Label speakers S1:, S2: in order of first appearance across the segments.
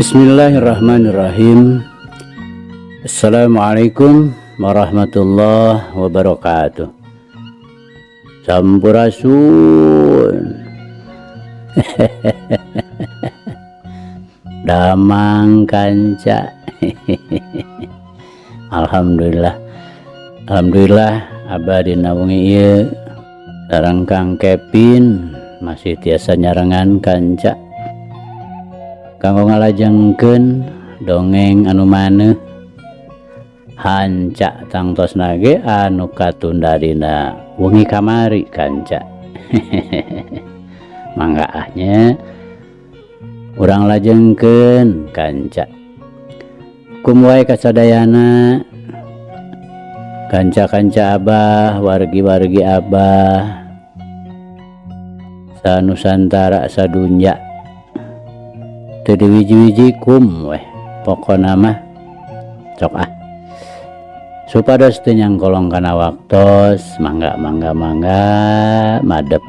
S1: Bismillahirrahmanirrahim. Assalamualaikum warahmatullahi wabarakatuh. Sampurasun. Damang kanca. Alhamdulillah. Alhamdulillah abadi naungi ieu sareng Kang Kevin masih tiasa nyarengan kanca kanggo ngalajengkeun dongeng anu maneh hanca tangtos nage anu katunda dina wengi kamari kanca. Mangga ahnya urang lajengkeun kanca kumwae kasadayana kanca-kanca abah wargi-wargi abah sanusantara sadunya teu diwiji-wiji kum weh pokona mah sok supados teu nyangkolong kana waktos mangga madep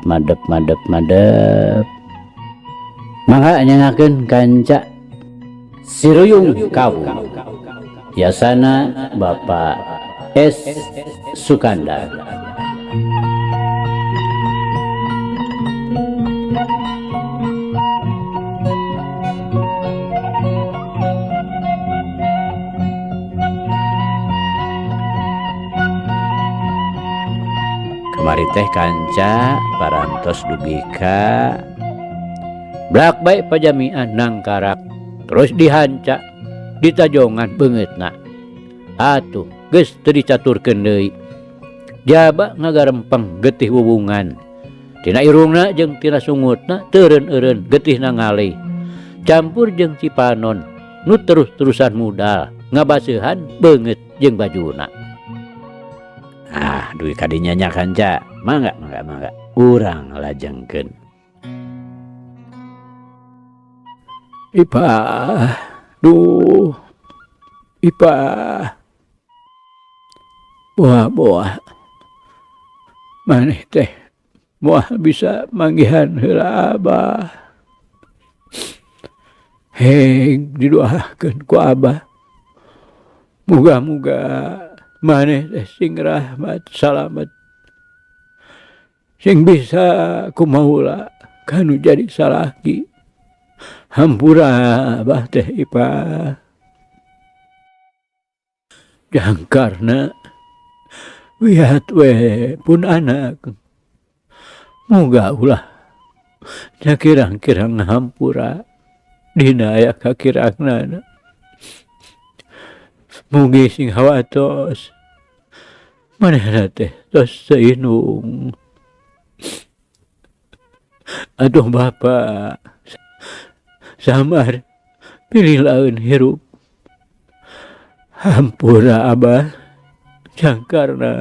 S1: mangga nyangakeun kanca Siruyung Kawu biasana Bapak S. Sukandar. Kemari teh kanca parantos dubika blak baik pajamian nangkarak terus dihanca ditajongan beungeutna atuh geus teu dicaturkeun deui jaba ngagarempeng getih hubungan tina irungna jeung tina sungutna teureun-eureun getih nangalih campur jeung cipanon nu terus-terusan mudal ngabaseuhan beungeut jeung bajuna. Duy kadinya nya kanca mangga urang lajengkeun. Ipah boah maneh teh moal bisa manggihan heula abah heng didoakeun ku abah muga-muga maneh teh sing rahmat salamet sing bisa kumaula kanu jadi salaki hampura abah teh Ipah jangkarna wihat we pun anak muga ulah nyakirang-kirang hampura dina aya kakirangna mugi sing hawatos manehna teh tos seinung. Aduh Bapak samar pilih laun hirup hampura abah jangkarna.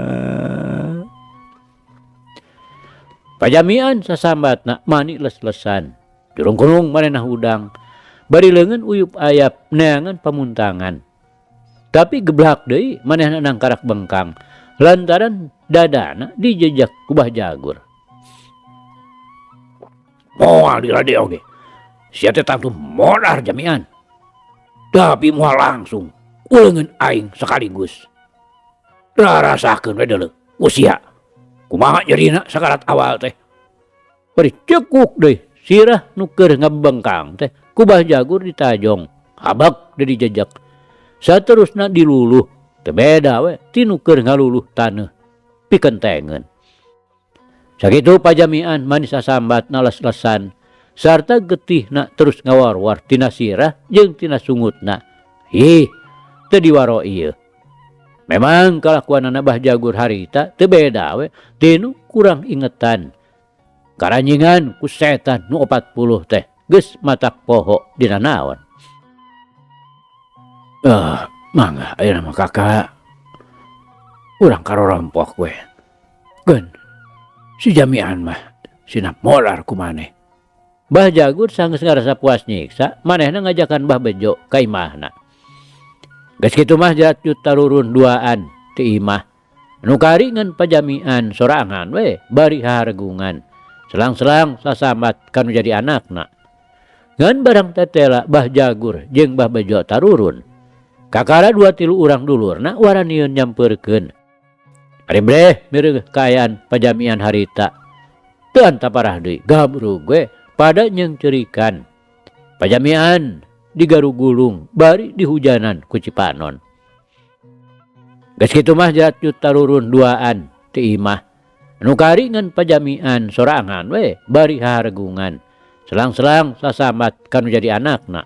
S1: Pajamian sasambatna mani les-lesan jurung-kurung manehna hudang bari leungeun uyup ayap neangan pamuntangan tapi geblak deui manehna nangkarak bengkang lantaran dadana dijejak ku Bah Jagur. Moal dirade oge sia teh tangtu modar jamian tapi moal langsung uleungeun aing sakaligus rarasakeun we deuleu usia kumaha nyerina sakarat awal teh bari cekuk deui sirah nu keur ngabengkang teh ku Bah Jagur ditajong habak deui dijejak saterusna diluluh teu beda we ti nu keur ngaluluh taneuh pikentengeun. Sakitu pajamian manis sasambatna les-lesan sarta getihna terus ngawar-war tina sirah jeung tina sungutna. Teu diwaro ieu. Memang kalakuanana Bah Jagur harita teu beda we tinu kurang ingetan. Karanjingan ku setan nu 40 teh geus matak poho dina naon. Mangga ayeuna mah kakak urang karorompok we. Geun si jamian mah sina molar ku maneh. Bah Jagur sanggeus ngarasa puas nyiksa manehna ngajakan Bah Bejo ka imahna. Geus kitu mah jerat tarurun duaan ti imah. Nu kari ngan pajamian sorangan we bari haregungan. Selang-selang sasambat kanu jadi anakna. Ngan barang tetela Bah Jagur jeung Bah Bejo tarurun. Kakara 2-3 urang dulurna waraniun nyamperkeun. Ari breh mireuh kaayaan pajamian harita. Teu anta parah deui, gabrug we pada nyeung ceurikan. Pajamian di Garugulung bari dihujanan ku Cipanon. Geus kitu mah Jatjut tarurun duaan ti imah. Nu kari ngan pajamian sorangan we bari haregungan. Selang-selang sasambat kanu jadi anakna.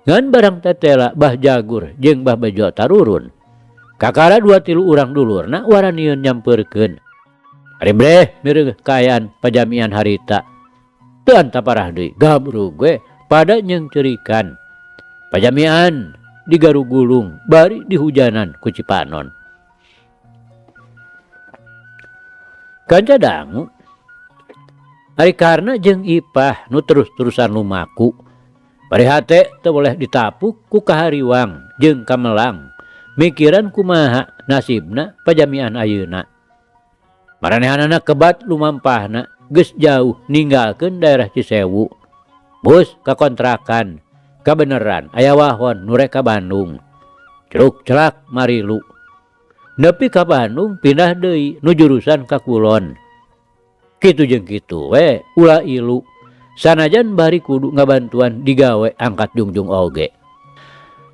S1: Ngan barang tetela Bah Jagur jeung Bah Bejo tarurun. Kakara 2-3 urang dulurna waraniun nyamperkeun. Ari breh mireuh kaayaan pajamian harita. Teu anta parah deui, gabrug we pada nyeung ceurikan. Pajamian di Garugulung bari dihujanan ku Cipanon. Kanca dangu ari karna jeung Ipah nu terus-terusan lumaku. Bari hate teu boleh ditapuk ku kahariwang jeung kamelang. Mikiran kumaha nasibna pajamian ayeuna. Maranehanana kebat lumampahna geus jauh ninggalkeun daerah Cisewu. Bus ka kontrakan, kabeneran aya wahon nu rek ka Bandung. Curug celak marilu. Nepi ka Bandung pindah deui nu jurusan ka Kulon. Kitu jeung kitu we ulah ilu. Sanajan bari kudu ngabantuan digawe angkat jungjung oge.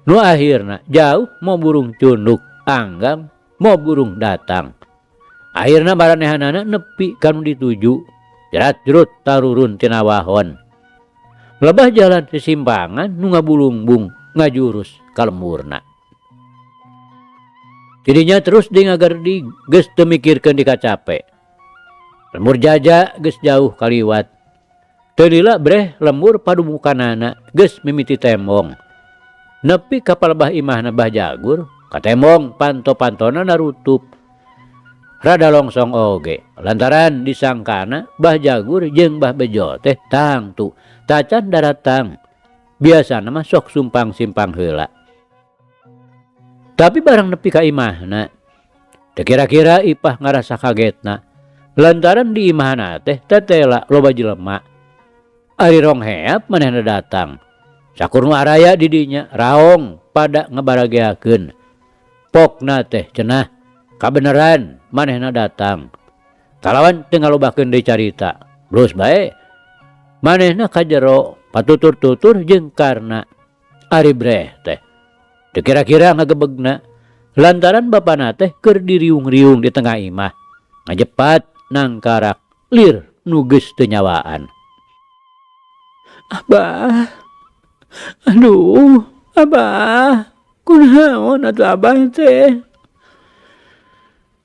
S1: Nu akhirna jauh mau burung cunduk anggam mau burung datang. Akhirna maranehanana nepi kanu dituju. Jerat-jerut tarurun tina wahon. Lebah jalan sesimpangan nu ngabulungbung ngajurus ka lemurna. Tidinya terus di ngagerdi geus teu mikirkeun dikacape. Lemur jaja geus jauh kaliwat. Teu lila breh lemur padumukanana geus mimiti tembong. Nepi ka palebah imahna Bah Jagur, ka tembong panto-pantona narutup. Rada longsong oge, lantaran disangkana Bah Jagur jeung Bah Bejo teh tangtu tacan daratang. Biasana mah sok sumpang-simpang heula. Tapi barang nepi ka imahna, teu kira-kira Ipah ngarasa kagetna. Lantaran di imahna teh tetela loba jelema. Ari rong heap manehna datang. Sakurnu araya di dinya raong pada ngebarageakeun. Pokna teh cenah kabeneran manehna datang. Kalawan teu ngalobakeun deui carita. Blus bae manehna ka jero patutur-tutur jeung karna ari breh teh. Teu kira-kira ngagebegna lantaran bapana teh keur diriung-riung di tengah imah. Ngajepat nangkarak lir nu geus teu nyawaan. Abah, aduh, Abah, kunaon atuh Abah teh?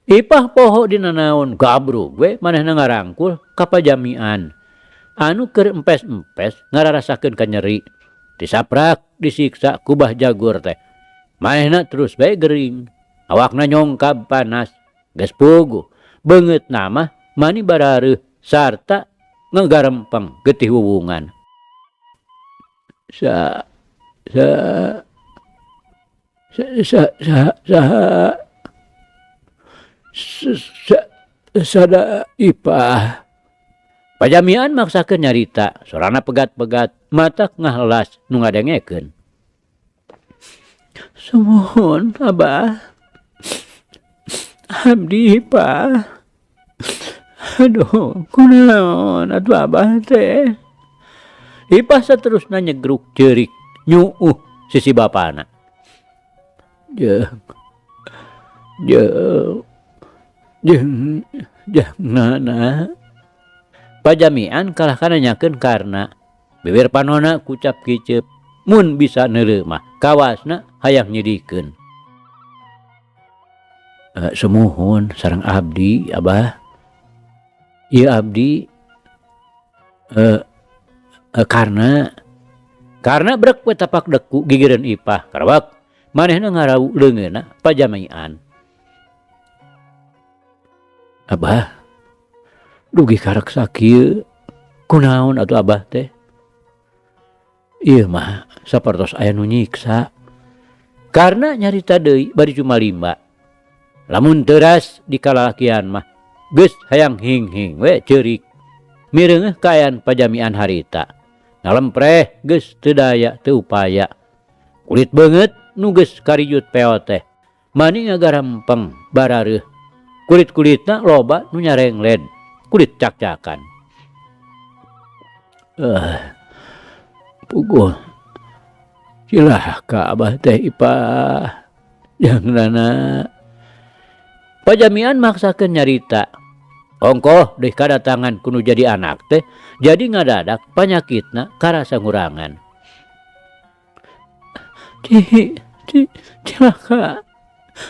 S1: Ipah poho dina naon gabrug we manehna ngarangkul ka pajamian. Anu keur empes-empes ngararasakeun ka nyeri. Disaprak disiksa ku Bah Jagur teh. Manehna terus bae gering. Awakna nyongkab panas. Geus puguh. Beungeut nama mani barareuh sarta ngegarempeng getih wuwungan. Sada Ipah. Pajamian maksakeun nyarita, sorana pegat-pegat, mata ngahelas nu ngadengekeun. Sumohon Abah. Abdi Ipah. Aduh, kunaon atuh Abah teh? Ipah saterusna nyegruk ceurik nyuuh sisi bapana. Jeung nana. Pajamian kalah kana nyakeun karna bibir panona kucap kicep mun bisa neuleuh mah kawasna hayang nyidikeun. Semuhun sareng abdi Abah. Ieu abdi karena brek we tapak deku gigireun Ipah karawak manehna ngarau leungeunna pajamian. Abah, dugi kareksa kieu kunaon atuh Abah teh? Ieu mah sapertos aya nu nyiksa. Karena nyarita deui bari cuma limba. Lamun teuras di kalalakian mah geus hayang hing-hing we ceurik. Mireungeuh kaayaan pajamian harita. ngalempreh geus teu daya teu upaya. Kulit banget nu geus kariyut peo teh. Mani ngagarempeng barareuh. Kulit-kulitna loba nu nyarengled. Kulit cak-cakan. Puguh. Cilaka abah teh Ipah. Janganana. Pajamian maksakeun nyarita. Ongkoh deui kadatangan kudu jadi anak teh. Jadi ngadadak panyakitna karasa ngurangan. Cilaka.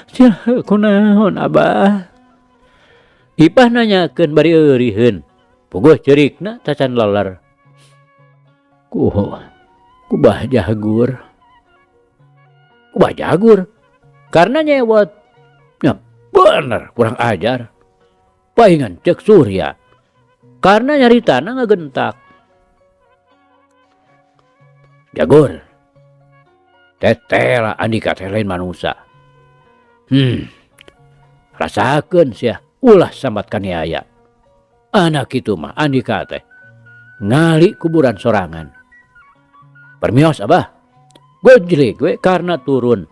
S1: Cilaka kunaon abah? Ipah nanyakeun bari euriheun. Puguh ceurikna tacan leler. Ku Bah Jagur. Ku Bah Jagur. Karena nyewot. Ya bener kurang ajar. Paingan cek Surya. Karena nyaritana ngagentak. Jagur. Tetela Andika teh lain manusia. Rasakeun sia ulah sambat kaniaya. Anak itu mah Andika teh ngali kuburan sorangan. Permios abah. Gojlik we karena turun.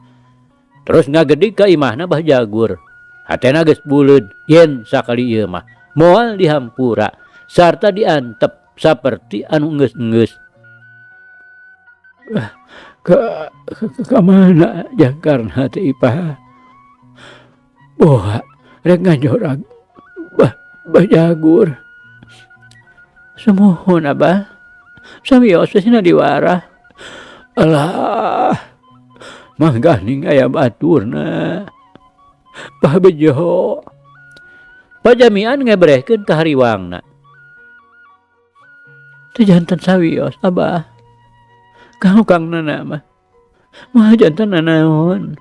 S1: Terus ngagedi ka imahna Bah Jagur. Hatena geus buleud yen sakali ieu mah moal dihampura sarta diantep saperti anu enggeus-enggeus. Ka mana jangkarna teh Ipah? Boha rek ngajorag Bah Jagur. Samohon abah. Samios cenah diwarah. Alah. Mangganing aya baturna. Bah Bejo. Pajamian ngebrehkeun ka hariwangna. Teu janten sawios abah. Kangna mah. Mah janten nanaon.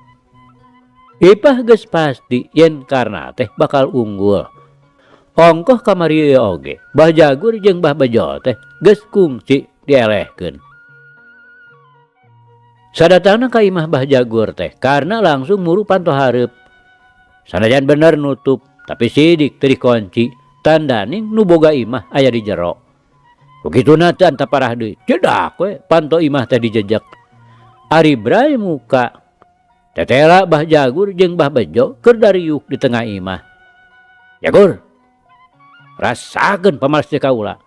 S1: Ipah geus pasti yen karna teh bakal unggul. Ongkoh kamari oge. Bah Jagur jeung Bah Bejo teh geus kungsi dielehkeun. Sadatangna ka imah Bah Jagur teh karena langsung muru panto hareup. Sanajan bener nutup tapi sidik teu dikunci. Tandaning nu boga imah aya di jero. Begituna teh anta parah deui. Jedak we panto imah teh dijejek. Ari bray muka. Tetela Bah Jagur jeung Bah Bejo keur dariuk di tengah imah. Jagur. Rasakeun pamales teh kaula.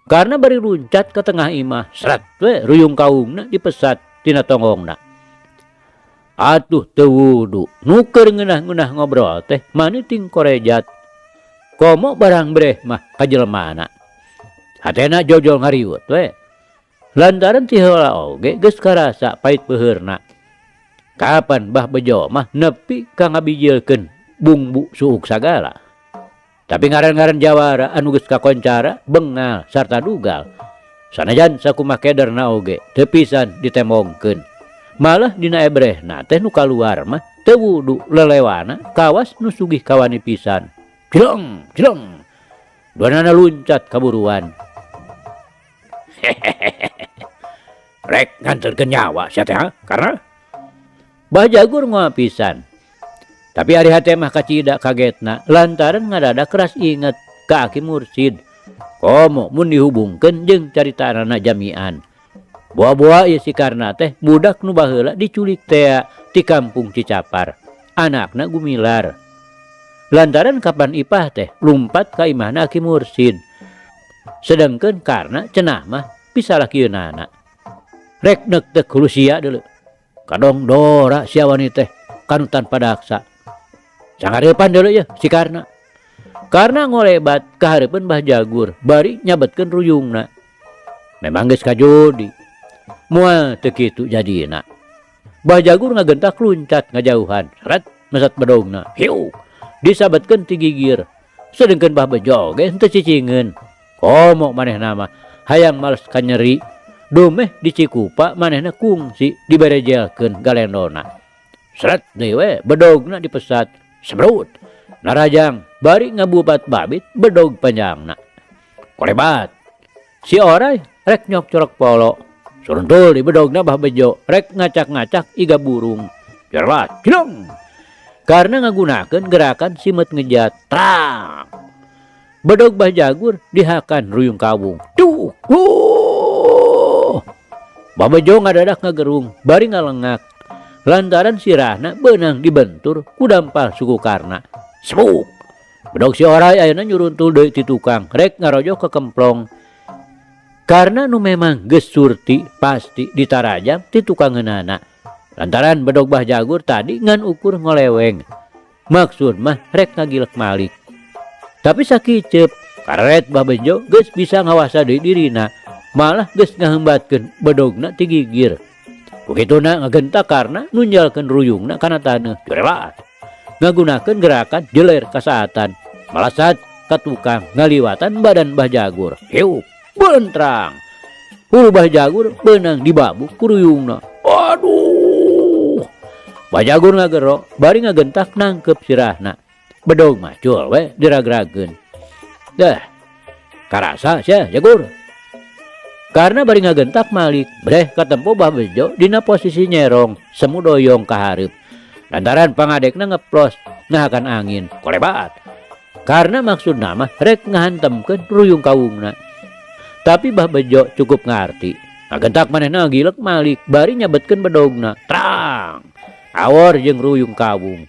S1: Karena bari luncat ke tengah imah, seret we ruyung kaungna dipesat tina tonggongna. Atuh teu wudu, nu keur ngeunah-ngeunah ngobrol teh mani ting korejat. Komo barang breh mah ka jelemaana. Hatena jojol ngariwut we. Lantaran ti heula oge geus karasa pait peuheurna. Kapan Bah Bejo mah nepi ka ngabijilkeun bumbu suuk sagala. Tapi ngaran-ngaran jawara anu geus kakoncara bengal sarta dugal. Sanajan sakumaha kederna oge teu pisan ditemongkeun. Malah dina ebrehna teh nu kaluar mah teu wudu lelewana kawas nu sugih kawani pisan. Cilong, cilong. Duanana luncat kaburuan. Rek nganterkeun nyawa sia teh karena Bah Jagur ngoa pisan. Tapi ari hate mah kacida kagetna lantaran ngadadak keras inget ka Aki Mursid. Komo mun dihubungkeun jeung caritanana jamian. Boa-boa ieu si Karna teh budak nu baheula diculik teh ti kampung Cicapar. Anakna gumilar. Lantaran kapan Ipah teh lumpat ka imahna Aki Mursid. Sedengkeun Karna cenah mah pisalakieunana. Rek neuk-neuk hulu sia deuleu. Kadong dora sia wani teh kanutan padaksa. Sangareupan deuleu ya si Karna. Karna ngolebat ka hareupeun Bah Jagur bari nyabetkeun ruyungna. Memang geus kajodi. Moal teu kitu jadina. Bah Jagur ngagentak luncat ngajauhan. Seret mesat bedogna. Hiu. Disabetkeun ti gigir. Sedengkeun Bah Bejo ge henteu cicingeun. Komo manehna mah hayang males kanyeri. Domeh di Cikupa manehna kungsi diberejelkeun galendona. Seret deui we bedogna dipesat. Sebrut. Narajang bari ngabubat babit bedog panjangna. Kolebat. Si oray rek nyok corok polo. Suruntul di bedogna Bah Bejo rek ngacak-ngacak iga burung. Jerlat, cilong. Karena ngagunakeun gerakan simet ngejat. Trang. Bedog Bah Jagur dihakan ruyung kawung. Tuh. Babejo ngadadak ngagerung bari ngalengak lantaran sirahna beunang dibentur ku dampal suku Karna. Sebuk bedog si Oray ayeuna nyuruntul deui ti tukang rek ngarojo ke kemplong. Karena nu memang geus surti pasti ditarajam ti tukangeunana. Lantaran bedog Bah Jagur tadi ngan ukur ngoleweng. Maksud mah rek ngagilek malik. Tapi sakicep karet Babejo geus bisa ngawasa deui dirina, malah geus ngahembatkeun bedogna ti gigir. Kukituna ngagentak karena nunjalkeun ruyungna kana taneuh jurelat. Ngagunakeun gerakan jeler kasaatan, malasat ka tukang ngaliwatan badan Bah Jagur. Hiup beuntrang. Hulu Bah Jagur beunang dibabuk ku ruyungna. Aduh. Bah Jagur ngagero bari ngagentak nangkep sirahna. Bedog macul we diragrageun. Dah. Karasa sia Jagur. Karena bari ngagentak malik, breh katempo Babejo dina posisi nyerong semu doyong ka hareup. Lantaran pangadekna ngeplos ngahakan angin, kolebat. Karena maksudna mah rek ngahantemkeun ruyung kawungna. Tapi Babejo cukup ngarti. Ngagentak manehna ngagilek malik, bari nyabetkeun bedogna. Terang. Awor jeung ruyung kawung.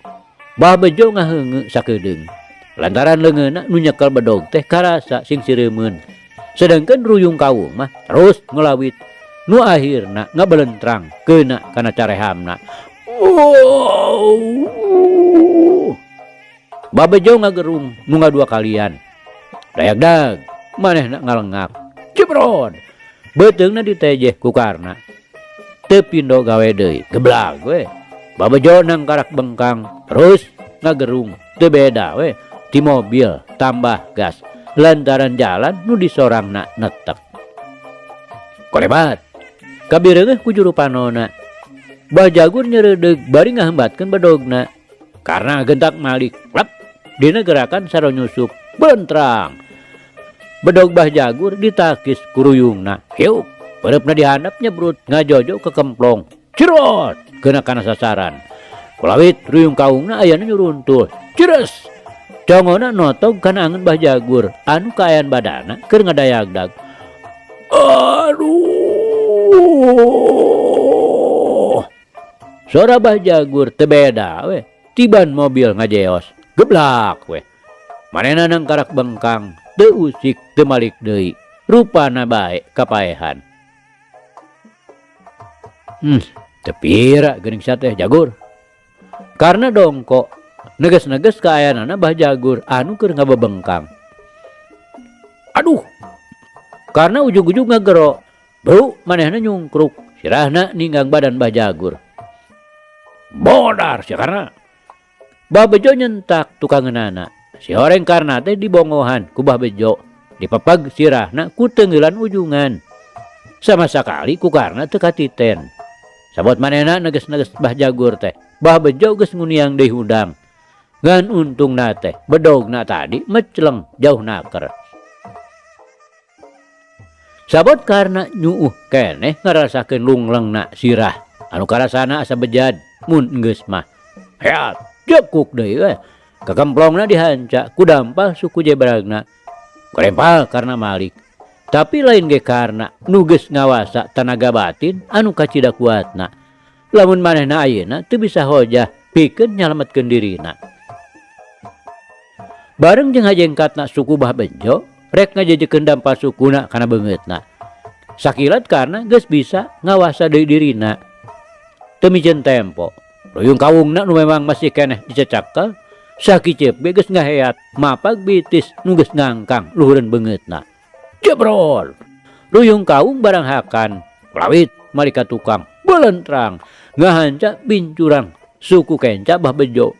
S1: Babejo ngaheungeut sakedeung. Lantaran leungeunna nu nyekel bedog teh karasa sing sireumeun. Sedangkan ruyung kawung mah terus ngelawit. Nu akhirna ngabelentrang keuna kana carehamna. Babejo ngagerung nu ngadua kalian. Dayagdag manehna ngalengak. Jebrod. Beteungna ditejeh ku Karna. Teu pindo gawe deui. Geblag we. Babejo nang karak bengkang terus ngagerung. Teu beda we ti mobil tambah gas. Lantaran jalan nu disorangna netek. Kolebat kabireungeuh ku juru panona. Bah Jagur nyereudeg bari ngahembatkeun bedogna. Karena gentak malik lep dina gerakan saro nyusup bentrang. Bedog Bah Jagur ditakis ku ruyungna. Hiup pereupna dihandap nyebrut ngajojo ke kemplong. Cirot keuna kana sasaran. Kulawit ruyung kawungna ayana nyuruntul. Cires. Congona notog kana angeun Bah Jagur anu kaayaan badana keur ngadayagdag. Aduh. Suara Bah Jagur teu beda we tiban mobil ngajeos. Geblak we. Manehna nang karak bengkang teu usik teu malik deui. Rupana bae kapaehan. Teu pira geuning sia teh Jagur. Karena dongko neges-neges kaayanana Bah Jagur anu keur ngabebengkang. Aduh. Karena ujug-ujug ngagero, bro manehna nyungkruk, sirahna ninggang badan Bah Jagur. Bodar sia karena. Babejo nyentak tukangeunana. Si horeng Karna teh dibongohan ku Babejo, dipepeg sirahna ku teungeulan ujungan. Sama sakali ku Karna teu katiten. Sabot manehna neges-neges Bah Jagur teh, Babejo geus nguniang deui hudang. Ngan untung nate bedogna tadi mecleng jauh naker. Sabot karena nyuuh keneh ngarasakeun lunglengna sirah anu karasana asa bejad mun geus mah. Heat jekuk deui we. Kakemplongna dihanca ku dampal suku jebragna. Kolempal karena malik. Tapi lain ge karena nu geus ngawasa tenaga batin anu kacida kuatna. Lamun manehna ayeuna teu bisa hojah pikeun nyalametkeun dirina. Bareng jeung hajengkatna suku Babejo rek ngajejekeun dampal sukuna kana beungeutna. Sakilat karena geus bisa ngawasa deui dirina. Teu mijeun tempo, ruyung kawungna nu memang masih keneh dicecakkel, sakicep geus ngaheat mapag bitis nu geus ngangkang luhureun beungeutna. Jebrol. Ruyung kawung barang hakan, lawit malika tukang belentrang ngahanca bincurang suku kenca Babejo.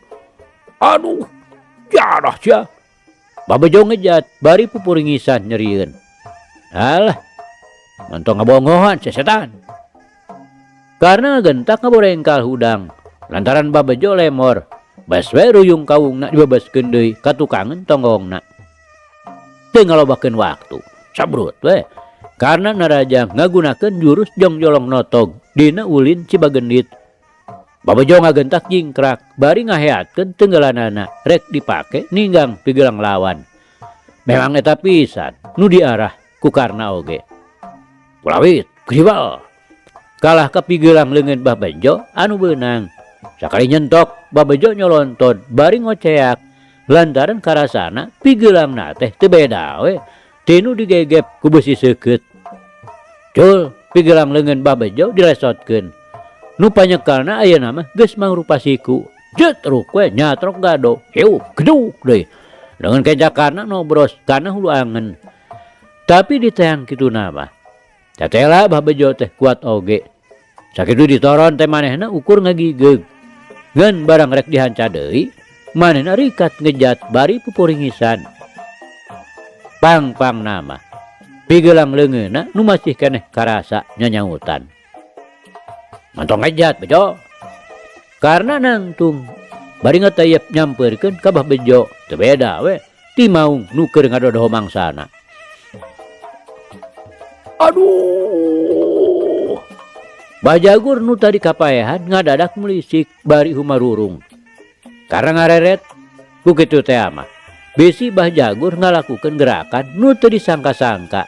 S1: Aduh. Jadah sia. Babejo ngejat bari pupuringisan nyerieun. Alah. Mantong ngabongohan si setan. Karena gentak ngaborengkal hudang. Lantaran Babejo lemor. Bas we ruyung kawungna dibebaskeun deui ka tukangeun tonggongna. Teu ngalobakeun waktu. Sabrut we. Karena naraja ngagunakeun jurus jongjolong notog dina ulin Cibagendit. Babejo ngagentak jingkrak bari ngaheatkeun teunggelanana rek dipake ninggang pigelang lawan. Memang eta pisan nu diarah ku Karna oge. Kulawit, kribal. kalah kapigelang leungeun Bah Bejo anu beunang. Sakali nyentok Bah Bejo nyolonton bari ngoceak lantaran karasana pigeulangna teh teu beda we tinu digegep ku besi seukeut. Cul pigelang leungeun Bah Bejo dilesotkeun. Nu panyekalna ayeuna mah geus mangrupa siku. Jetruk we nyatrok gado. Heu geduk deui. Dengan kejakarna nobros kana hulu angen. Tapi diteang kituna mah tetela Bah Bejo teh kuat oge. Sakitu ditoron teh manehna ukur ngagigeg. Ngan barang rek dihanca deui, manehna rikat ngejat bari pupuringisan. Pang nama pigelang leungeunna nu masih keneh karasa nyanyautan. Mantong ngejat Bejo. Karena nangtung bari ngatayep nyampeurkeun ka Bah Bejo teu beda we ti maung nu keur ngadodoho mangsana. Aduh. Bah Jagur nu tadi kapaehan ngadadak melisik bari humarurung. Karena ngareret ku kitu teh mah bisi Bah Jagur ngalakukeun gerakan nu teu disangka-sangka.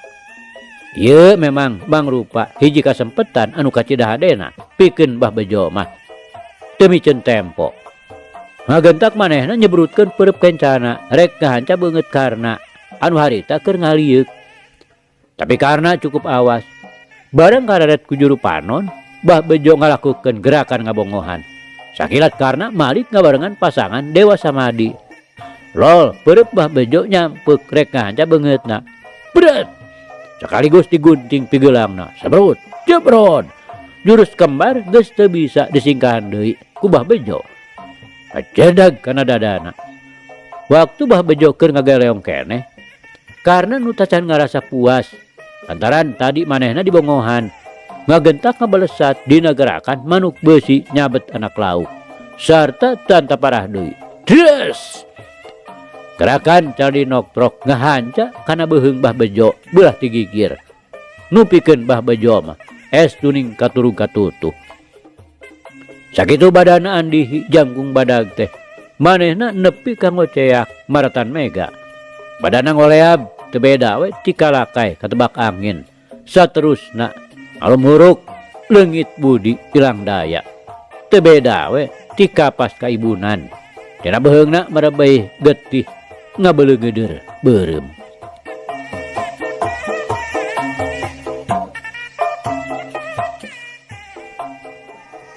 S1: Ieu memang mangrupa hiji kasempetan anu kacidahadena pikeun Bah Bejo mah teu micen tempo. Ngagentak manehna nyebrutkeun peureup kencana rek ngahanca beungeut karna anu harita keur ngalieuk. Tapi karena cukup awas, bareng kareret ku juru panon, Bah Bejo ngalakukeun gerakan ngabongohan. Sakilat karena malik ngabarengan pasangan Dewa Samadi. Lol, peureup Bah Bejo nyampeuk rek ngahanca beungeutna. Bret! Sekaligus digunting pigeulangna. Sabrut, jebrot. Jurus kembar geus teu bisa disingkahan deui ku Bah Bejo. Kacedag kana dadana. Waktu Bah Bejo keur ngageleong keneh, karena nu tacan ngarasa puas lantaran tadi manehna dibongohan, ngagentak ngabalesat dina gerakan manuk besi nyabet anak lauk sarta tanta parah deui. Des! Gerakan cari noktrok ngahanca kana beuheung Bah Bejo beulah tigigir. Nu pikeun Bah Bejo mah es tuning katurung katutuh. Sakitu badana andi jangkung badag teh manehna nepi ka ngoceak maratan mega. Badana ngoleab teu beda we ti kalakai katebak angin. Saterusna alum huruk leungit budi ilang daya. Teu beda we ti kapas kaibunan. Dina beuheungna marebeh getih ngabeleugeuder beureum.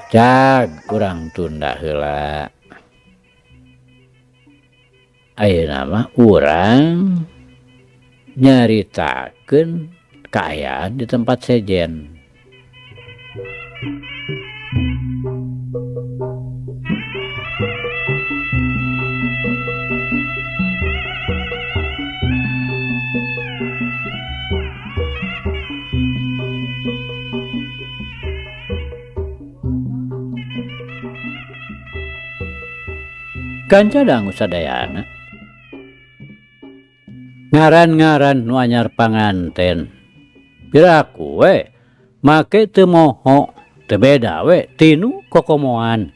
S1: Cag urang tunda heula. Ayeuna mah urang nyaritakeun kaayaan di tempat sejen. Kanca dangu sadayana ngaran-ngaran nu anyar panganten piraku we make teu moho teu beda we tinu kokomoan.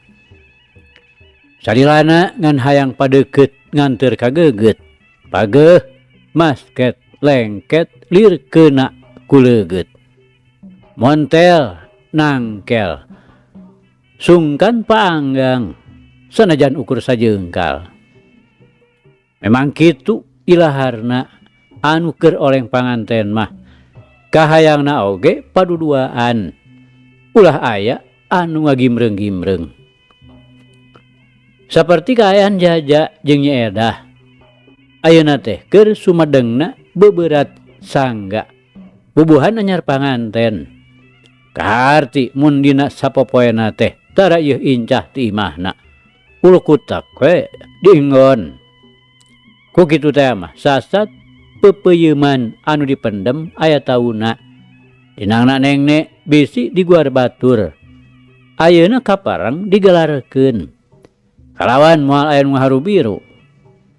S1: Salilana ngan hayang padeukeut nganteur ka geugeut pageuh masket lengket lirkeuna ku leugeut montel nangkel sungkan paanggang sanajan ukur sajeungkal. Memang kitu ilaharna anu keur oleng panganten mah kahayangna oge paduduaan ulah aya anu ngagimreung-gimreung. Saperti kaayaan Jaja jeung Nyi Edah ayeuna teh keur sumedengna beuberat sangga bubuhan anyar panganten. Kaharti mun dina sapopoena teh tara ieu incah ti imahna ulu kutak we diinggon. Ku kitu teh mah sasat pepeuyeman anu dipendem aya tauna. Dinangna nengnek bisi diguar batur. Ayeuna kaparang digelarkeun. Kalawan moal aya nu haru biru.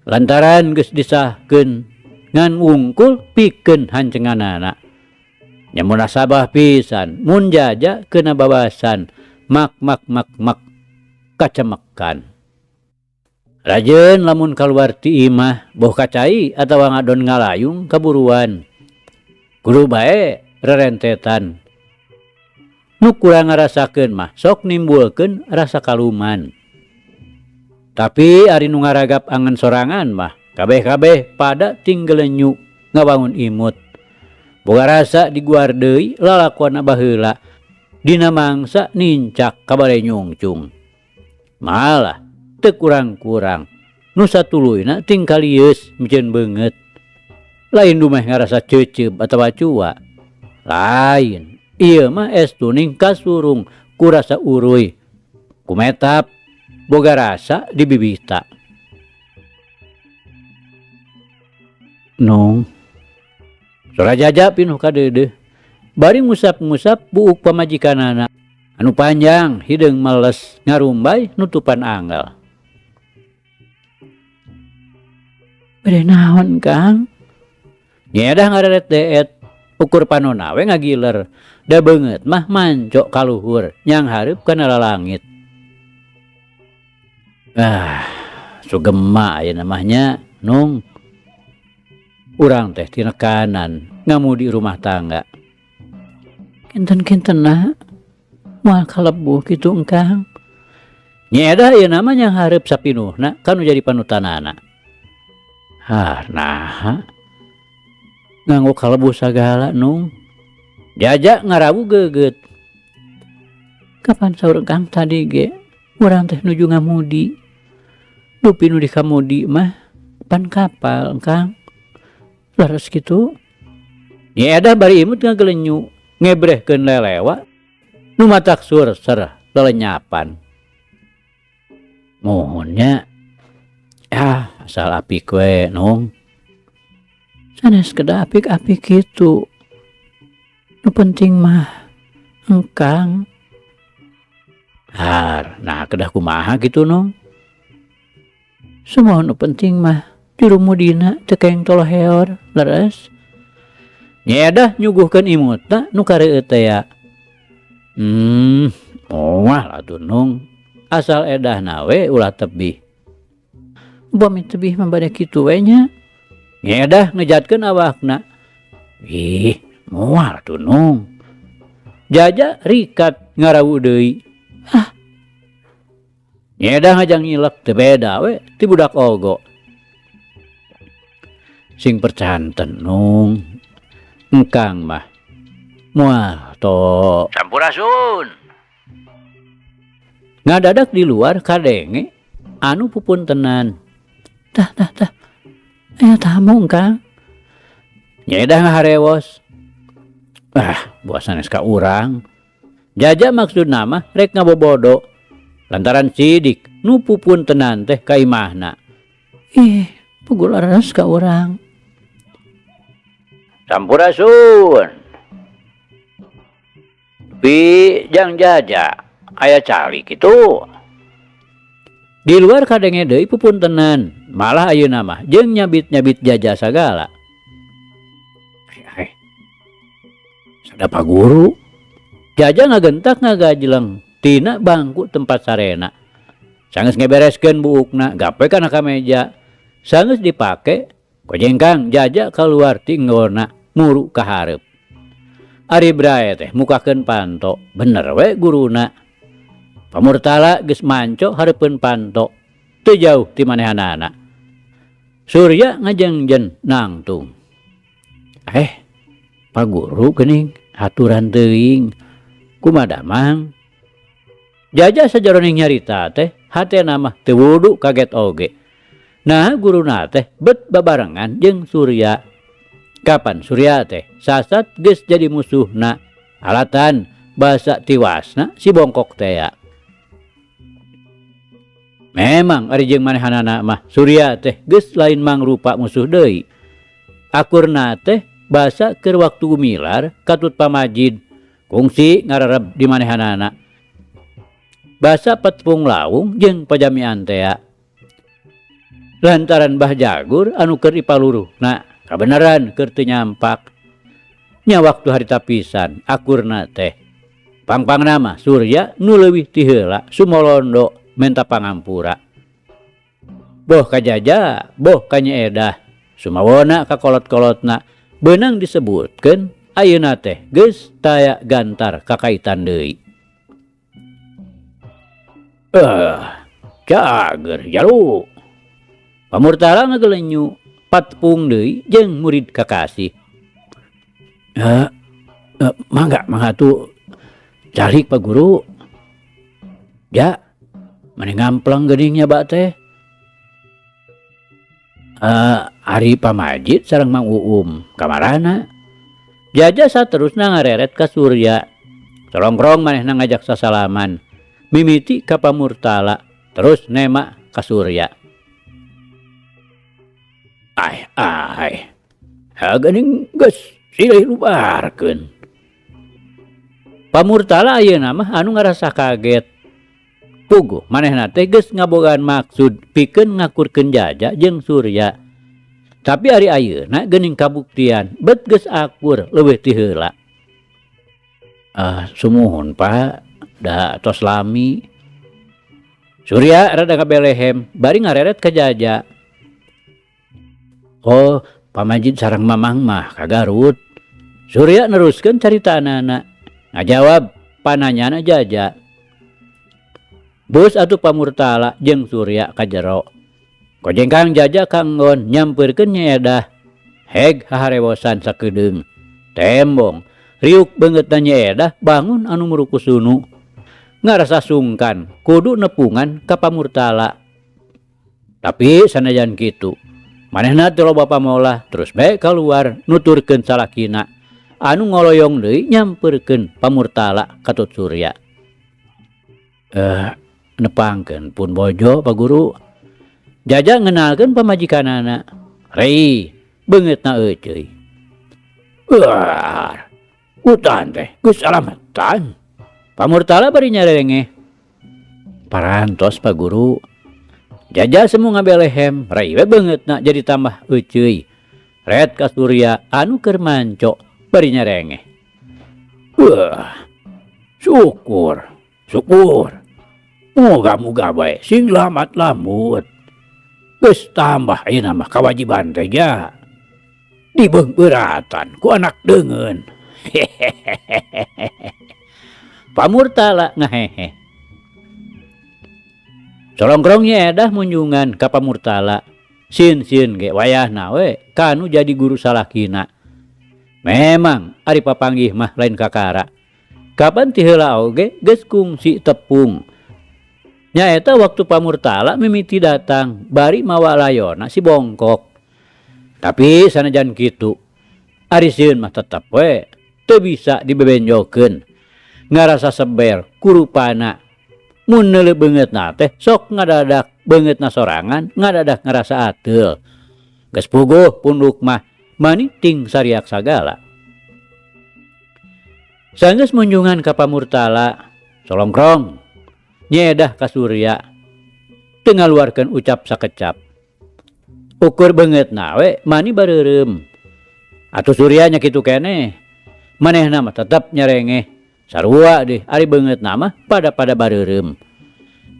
S1: Lantaran geus disahkeun ngan wungkul pikeun hancenganana. Nya munasabah pisan mun Jaja keuna babasan mak kacemekan. Rajeun lamun kaluar ti imah boh kacai atawa ngadon ngalayung kaburuan. Kudu bae rerentetan.
S2: Nu kurang ngarasakeun mah sok nimbulkeun rasa kaluman. Tapi ari nu ngaragap angan sorangan mah kabeh-kabeh pada tinggelenyu ngabangun imut. Boga rasa diguar deui lalakuanna baheula dina mangsa nincak kabare nyungcung. Malah teu kurang-kurang nu satuluyna tingkal lieus mikeun beungeut. Lain dumeh ngarasa ceuceub atawa cua. Lain, ieu mah estuning kasurung ku rasa uruy. Kumetap boga rasa di bibita. Nung Sora Jaja pinuh ka deudeuh. Bari ngusap-ngusap buuk pamajikanana anu panjang hideung meles ngarumbay nutupan anggal. Bade naon Kang? Nyedah ngaret deet ukur panona we ngagiler. Da beungeut mah manco kaluhur nyang hareup kana lalangit. Sugema aya namanya Nung. Urang teh tina kanan ngamudi rumah tangga. Kinten-kintenna moal kalebuh kitu engkang. Nyedah ieu namanya hareup sapinuhna kanu jadi panutanana. Nah. Nganggo kalebuh sagala Nung. Jaja ngarawu geugeut. Kapan saur Kang tadi ge? Urang teh nuju ngamudi. Dupi nu di kamudi mah pan kapal Kang. Laras kitu. Nyedah bari imut ngagelenyu ngebrehkeun lelewa nu matak surser lelenyapan. Mohonnya asal apik we Nung. Sanes kedah apik-apik kitu. Nu penting mah engkang. Nah kedah kumaha kitu Nung. Semua nu penting mah dirumudina teu keng tolo heor leres. Nyedah nyuguhkeun imutna nu kareueut teh ya. Moal atuh Nung. Asal edahna we ulah tebih. Bami tebih mah bade kitu we nya. Nyedah ngejatkeun awakna. Moal atuh Nung. Jaja rikat ngarawu deui. Nyedah ngajang nyilek teu beda we ti budak ogo. Sing percanten Nung. Engkang mah moal to sampurasun. Ngadadak di luar kadenge anu pupuntenan. Tah. Aya tamu engkang. Nyedah ngaharewos. Buas sanes ka urang. Jaja maksud nama rek ngabobodo. Lantaran sidik nu pupuntenan teh ka imahna. Pugul leres ka urang. Sampurasun. Tapi jang Jaja aya cali kitu. Di luar kadenge deui pupuntenan, malah ayeuna mah jeung nyabit-nyabit Jaja sagala. Sadapa guru. Jaja ngagentak ngagajleng tina bangku tempat sarena. Sanggeus ngebereskeun buukna gape kana ka meja. Sanggeus dipake kojengkang Jaja keluar ti nggona muru ka hareup. Ari brae teh mukakeun panto, bener we guruna. Pamurtala geus manco hareupeun panto, teu jauh ti manehanana. Surya ngajengjen nangtung. Pak Guru geuning haturan teuing. Kumaha Mang? Jaja sajaroning nyarita teh hatena mah teu wudu kaget oge. Nah guruna teh bet babarengan jeung Surya. Kapan Surya teh sasat geus jadi musuhna. Alatan basa tiwasna si bongkok teh ya. Memang ari jeung manehanana mah Surya teh geus lain mangrupa musuh deui. Akurna teh basa keur waktu gumilar katut pamajid kungsi ngarereb di manehanana. Basa petpung lawung jeung pajamian teh ya. Lantaran Mbah Jagur anu keur ipaluruhna kabeneran keur teu nyampak. Nya waktu harita pisan akurna teh pangpangna mah Surya nu leuwih ti heula sumolondo menta pangampura. Boh ka Jaja, boh ka Nyi Edah, sumawona ka kolot-kolotna beunang disebutkeun ayeuna teh geus taya gantar kakaitan deui.
S1: Cager jalu.
S2: Pamurtala ngagelenyu patpung deui jeung murid kakasih.
S1: Mangga tuh calik Pak Guru.
S2: Ya, maneh ngamplang geuning bak teh.
S1: Ari Pamajid sareng Mang Uum kamarana.
S2: Jaja saterusna ngareret ka Surya. Solongkrong manehna ngajak sasalaman. Mimiti ka Pamurtala, terus nema ka Surya.
S1: Geuning geus silih lubarkeun.
S2: Pamurtala ayeuna mah anu ngarasa kaget. Puguh manehna teh geus ngabogaan maksud pikeun ngakurkeun Jaja jeung Surya. Tapi ari ayeuna geuning kabuktian bet geus akur leuwih ti heula.
S1: Sumuhun Pak, da tos lami.
S2: Surya rada kabelehem bari ngareret ka Jaja.
S1: Oh, Pamajid sareng Mamang mah ka Garut.
S2: Surya neruskeun caritaanana. Ngajawab pananyana Jaja. Bus atuh Pamurtala jeung Surya ka jero. Kojengkang Jaja kanggon nyampeurkeun Nya Edah. Heg haharewosan sakedeung. Tembong riuk beungeutna Nya Edah bangun anu muruku sunu. Ngarasa sungkan kudu nepungan ka Pamurtala. Tapi sanajan kitu, manehna teu loba pamolah terus bae kaluar nuturkeun salakina anu ngoloyong deui nyampeurkeun Pamurtala ka Tut Surya.
S1: Nepangkeun pun bojo Pak Guru.
S2: Jaja ngenalkeun pamajikanana. Rei, beungeutna euceuy.
S1: Utan teh geus alametan.
S2: Pamurtala bari nyarengeh.
S1: Parantos Pak Guru.
S2: Jaja semu ngabelehem, rei we beungeutna jadi tambah euceuy. Ret ka Surya anu keur manco bari nyarengeh.
S1: Syukur. Moga-moga bae sing lamat lamut. Geus tambah ayeuna mah kawajiban teh ja. Dibeungbeuratan ku anak deungeun.
S2: Pamurtala ngahehe. Solongkrong Nya Edah munjungan ka Pamurtala. Sin-sin ge wayahna we kanu jadi guru salakina. Memang ari papanggih mah lain kakara. Kapan ti heula oge geus kungsi tepung. Nya eta waktu Pamurtala mimiti datang bari mawa layona si bongkok. Tapi sanajan kitu, ari sieun mah tetep we teu bisa dibebenjokeun. Ngarasa seber kurupana. Mun neuleuh beungeutna teh sok ngadadak beungeutna sorangan, ngadadak ngarasa ateul. Geus puguh punduk mah mani ting sariak sagala. Sanggeus munjungan ka Pamurtala, solongkrong Nya Edah ka Surya teu ngaluarkeun ucap sakecap. Ukur beungeutna we mani bareureum. Atuh Surya nya kitu keneh. Manehna mah tetep nyarengeh. Sarua deh ari beungeutna mah pada bareureum.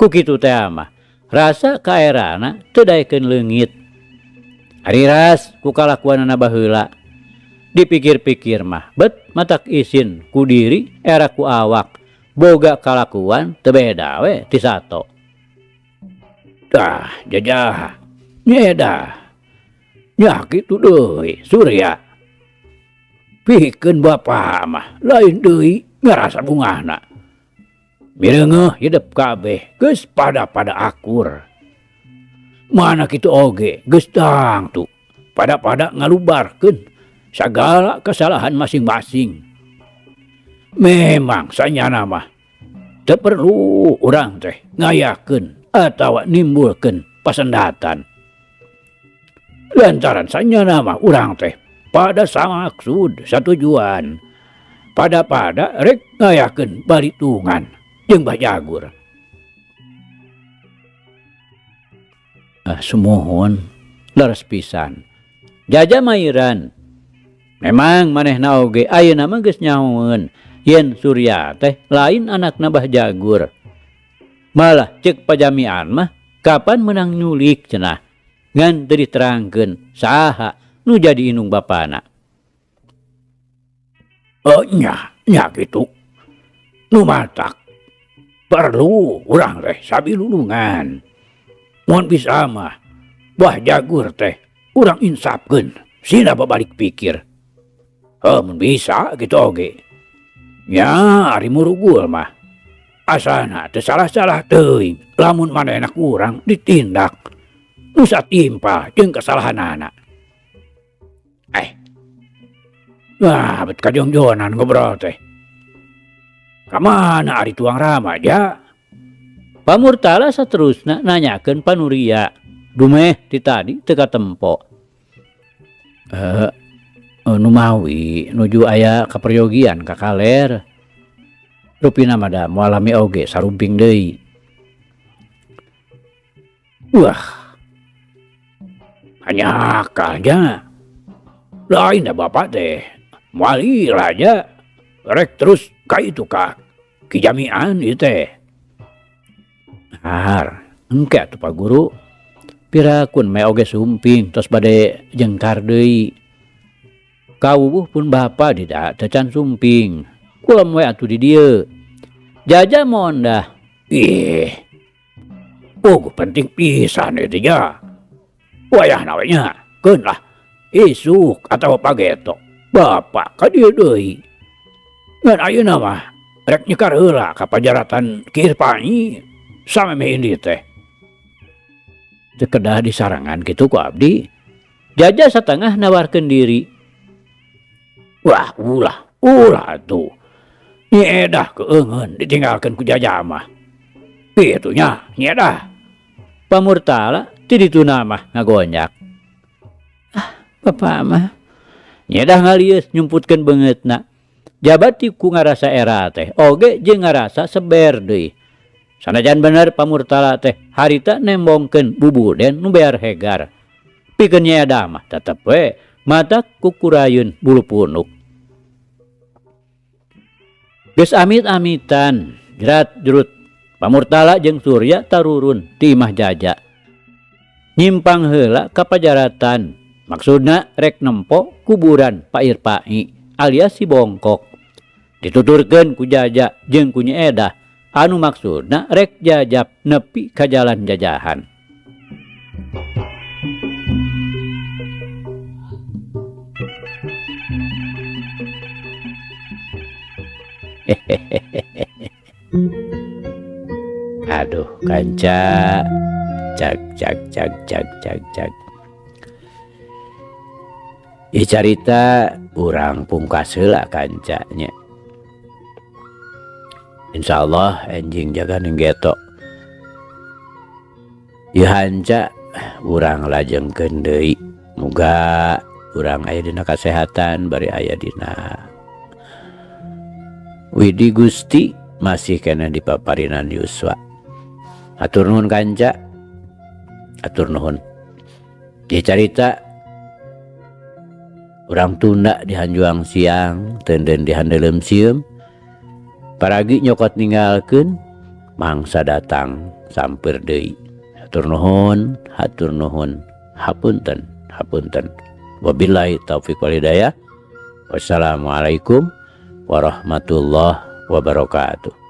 S2: Ku kitu teh mah rasa kaerana teu daekeun leungit. Ari ras ku kalakuanana baheula. Dipikir-pikir mah bet matak isin ku diri era ku awak. Boga kalakuan teu beda we ti sato.
S1: Jajah. Nya Edah. Nya kitu deui Surya. Pikeun bapa mah lain deui ngarasa bungahna. Mireungeuh hidup kabeh geus pada akur. Mana kitu oge geus tangtu pada ngalubarkeun sagala kesalahan masing-masing. Memang sanyana mah teu perlu urang teh ngayakeun atawa nimbulkeun pasendatan. Lantaran sanyana mah urang teh pada samaksud satujuan. Pada rek ngayakeun baritungan jeung bajagur.
S2: Sumuhun leres pisan. Jaja mairan. Memang manehna oge ayeuna mah geus nyahoeun yen Surya teh lain anakna Bahjagur. Malah ceuk pajamian mah kapan menang nyulik cenah. Ngan teu diterangkeun saha nu jadi indung bapana.
S1: Nya gitu. Nu matak perlu urang teh sabilulungan. Mun bisa mah Bah Jagur teh urang insapkeun sina babalik pikir. Mun bisa gitu oge. Nya ari murugul mah asana teu salah-salah teuing lamun manehna urang ditindak nu satimpa jeung kasalahanana. Wah, bet kajongjonan ngobrol teh. Kamana ari tuang Rama ja?
S2: Pamurtala saterusna nanyakeun Panuria. Dumeh ti tadi teu katempo. Nu mawi nuju aya kaperyogian ka kaler. Rupina mah moal lami oge sarumping deui.
S1: Wah. Hanyakalnya. Lain da bapak teh. Moal ira aja. Rek terus ka itu ka kijamian ieu teh.
S2: Engke atuh Pak Guru. Pirakun me oge sumping tos bade jengkar deui. Kawuh pun bapa dida tecan sumping. Kulam we atuh di dieu. Jaja mohon dah.
S1: Penting pisan itu ya. Wayahna we nya keun lah. Isuk atawa pageto. Bapak ka dieu deui. Ngan ayeuna mah rek nyekar heula ka pajaratan Kirpanyi sameme indi teh.
S2: Teu kedah disarangan kitu ku abdi. Jaja satengah nawarkeun diri.
S1: Wah, ulah tuh. Nyi Edah keungeun ditinggalkeun ku Jaja mah. Kitu nya, Nyi Edah.
S2: Pamurtala ti dituna mah ngagonyak. Bapak mah Nyi Edah ngalius nyumputkeun beungeutna. Jabat ti ku ngarasa era teh oge jeung ngarasa seber deui. Sanajan bener Pamurtala teh harita nembongkeun bubuden nu bear hegar. Pikeun Nyi Edah mah tetep we matak kukurayun bulu punuk. Geus amit-amitan jerat jerut Pamurtala jeung Surya tarurun ti imah Jaja. Nyimpang heula ka pajaratan. Maksudna rek nempo kuburan Pak Irpai alias si Bongkok. Dituturkeun ku Jaja jeung ku Nyi Edah anu maksudna rek jajab nepi ka jalan jajahan. Aduh kanca, cak. Ieu carita urang pungkas heula kancanya. Insyaallah enjing jaga nenggeto. Ieu hanca urang lajengkeun deui. Muga urang aya dina kasehatan bari aya dina Widi Gusti masih kena dipaparinan yuswa. Atur nuhun kanca. Atur nuhun. Ieu carita urang tunda di hanjuang siang, teunden di handeulem sieum. Paragi nyokot ninggalkeun mangsa datang sampeur deui. Hatur nuhun, hapunten. Wabillahi taufiq wal hidayah. Wassalamualaikum warahmatullahi wabarakatuh.